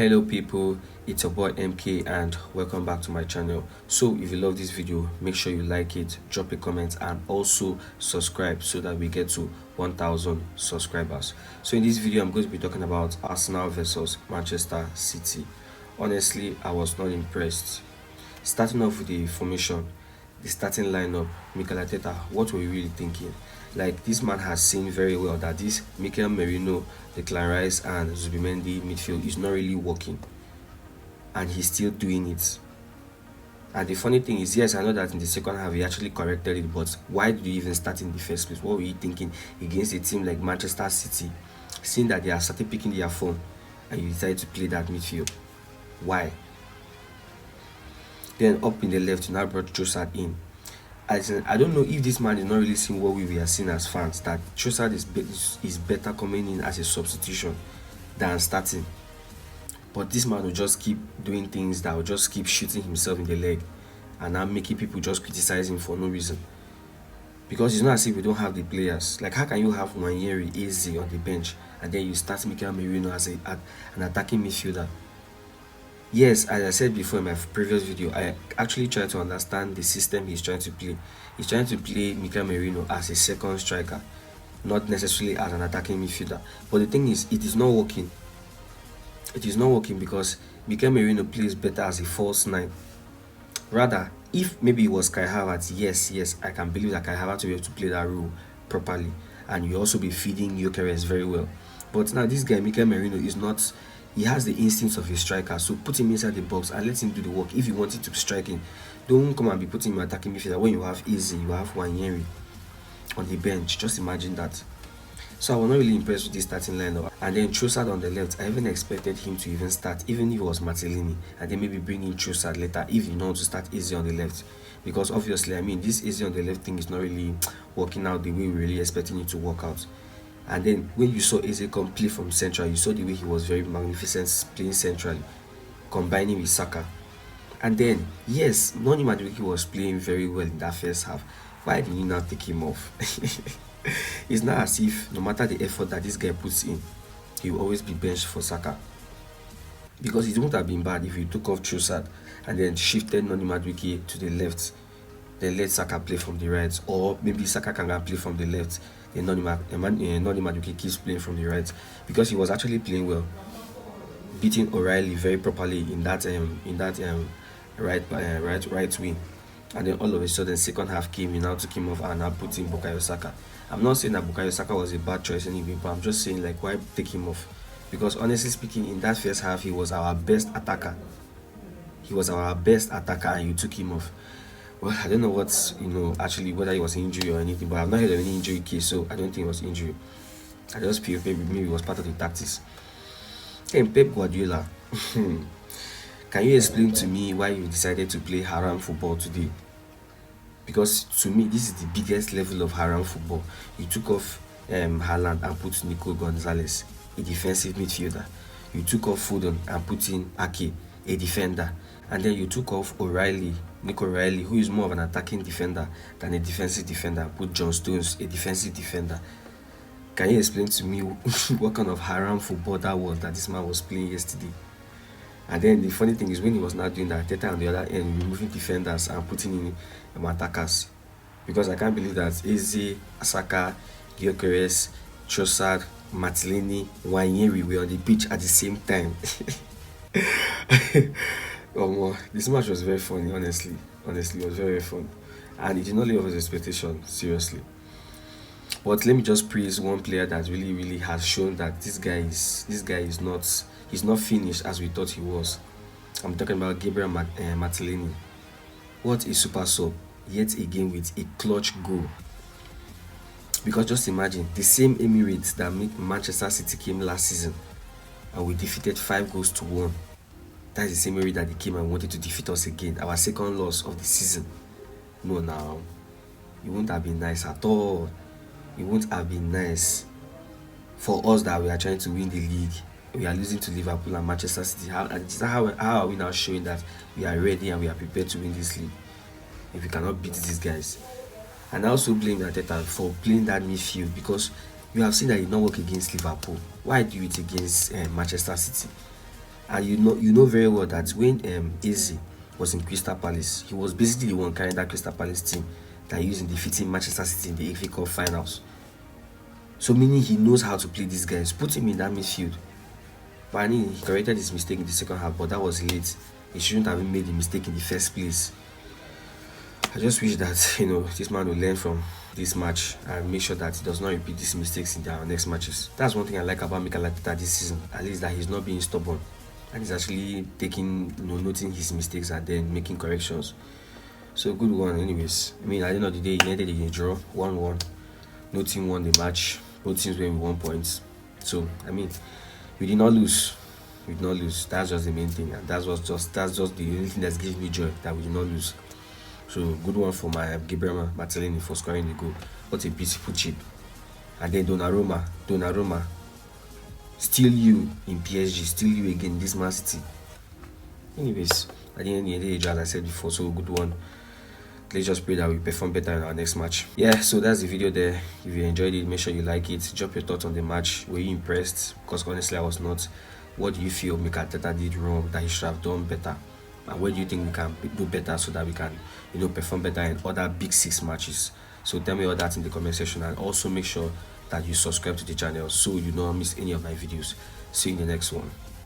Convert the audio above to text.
Hello people, it's your boy MK and welcome back to my channel. So if you love this video, make sure you like it, drop a comment and also subscribe so that we get to 1000 subscribers. So in this video I'm going to be talking about Arsenal versus Manchester City. Honestly, I was not impressed. Starting off with the formation, the starting lineup, Mikel Arteta, what were you really thinking? Like, this man has seen very well that this Mikel Merino, Declan Rice and Zubimendi midfield is not really working, and he's still doing it. And the funny thing is, yes, I know that in the second half he actually corrected it, but why did you even start in the first place? What were you thinking against a team like Manchester City, seeing that they are started picking their phone and you decided to play that midfield? Why? Then up in the left, you now brought Trossard in. I don't know if this man is not really seeing what we are seeing as fans, that Trossard is better coming in as a substitution than starting. But this man will just keep doing things that will just keep shooting himself in the leg and now making people just criticize him for no reason. Because it's not as if we don't have the players. Like, how can you have Nwaneri, Eze on the bench and then you start Mikel Merino as an attacking midfielder? Yes, as I said before in my previous video, I actually try to understand the system he's trying to play. He's trying to play Mikel Merino as a second striker, not necessarily as an attacking midfielder. But the thing is, it is not working. It is not working because Mikel Merino plays better as a false nine. Rather, if maybe it was Kai Havertz, yes, I can believe that Kai Havertz will be able to play that role properly, and you also be feeding Gyökeres very well. But now this guy, Mikel Merino, is not. He has the instincts of a striker, so put him inside the box and let him do the work. If you want it to be striking, don't come and be putting him attacking midfielder when you have Eze, you have Nwaneri on the bench. Just imagine that. So I was not really impressed with this starting lineup. And then Trossard on the left, I even expected him to even start, even if it was Martellini, and then maybe bring in Trossard later if you know to start Eze on the left. Because obviously, I mean, this Eze on the left thing is not really working out the way we really expecting it to work out. And then when you saw Eze come play from central, you saw the way he was very magnificent playing centrally, combining with Saka. And then, yes, Noni Madueke was playing very well in that first half. Why did you not take him off? It's not as if no matter the effort that this guy puts in, he will always be benched for Saka. Because it wouldn't have been bad if you took off Trossard and then shifted Noni Madueke to the left, then let Saka play from the right, or maybe Saka can play from the left. Then Noni Madueke keeps playing from the right, because he was actually playing well, beating O'Reilly very properly in that right wing. And then all of a sudden, second half came, you now took him off and now put in Bukayo Saka. I'm not saying that Bukayo Saka was a bad choice anyway, but I'm just saying, like, why take him off? Because honestly speaking, in that first half, he was our best attacker. And you took him off. Well, I don't know what's, actually whether it was injury or anything, but I've not heard of any injury case, so I don't think it was injury. I just feel maybe it was part of the tactics. Then Pep Guardiola, can you explain to me why you decided to play haram football today? Because to me, this is the biggest level of haram football. You took off Haaland and put Nico Gonzalez, a defensive midfielder. You took off Foden and put in Ake, a defender. And then you took off Nick O'Reilly, who is more of an attacking defender than a defensive defender, and put John Stones, a defensive defender. Can you explain to me what kind of haram football that was that this man was playing yesterday? And then the funny thing is, when he was not doing that, Arteta on the other end, removing defenders and putting in attackers. Because I can't believe that Eze, Saka, Gyökeres, Trossard, Martellini, Nwaneri were on the pitch at the same time. This match was very funny, honestly. Honestly, it was very fun. And it did not live up to expectation, seriously. But let me just praise one player that really has shown that this guy is not finished as we thought he was. I'm talking about Gabriel Martellini. What a super sub, yet again with a clutch goal. Because just imagine, the same Emirates that made Manchester City came last season and we defeated 5-1. That is the same Emirates that they came and wanted to defeat us again, our second loss of the season. No, now, it wouldn't have been nice at all. It won't have been nice for us that we are trying to win the league. We are losing to Liverpool and Manchester City. How are we now showing that we are ready and we are prepared to win this league if we cannot beat these guys? And I also blame Arteta for playing that midfield, because you have seen that it did not work against Liverpool. Why do it against Manchester City? And you know very well that when Eze was in Crystal Palace, he was basically the one carrying that Crystal Palace team that used in defeating Manchester City in the FA Cup finals. So meaning he knows how to play these guys. Put him in that midfield. But I mean, he corrected his mistake in the second half, but that was late. He shouldn't have made the mistake in the first place. I just wish that this man will learn from this match and make sure that he does not repeat these mistakes in their next matches. That's one thing I like about Mikel Arteta this season, at least that he's not being stubborn and he's actually taking, noting his mistakes and then making corrections. So good one, anyways. I mean, at the end of the day, United did a draw 1-1. No team won the match. Both teams went with 1 point. So I mean, we did not lose. We did not lose. That's just the main thing, and that's just the only thing that gives me joy, that we did not lose. So good one for my Gabriel Martinelli for scoring the goal. What a beautiful chip. And then Donnarumma, still you in PSG, still you again in this Man City. Anyways, at the end of the day, as I said before, so good one. Let's just pray that we perform better in our next match. Yeah, so that's the video there. If you enjoyed it, make sure you like it. Drop your thoughts on the match. Were you impressed? Because honestly, I was not. What do you feel Mikel Arteta did wrong, that he should have done better? And where do you think we can do better so that we can, perform better in other Big Six matches? So tell me all that in the comment section, and also make sure that you subscribe to the channel so you don't miss any of my videos. See you in the next one.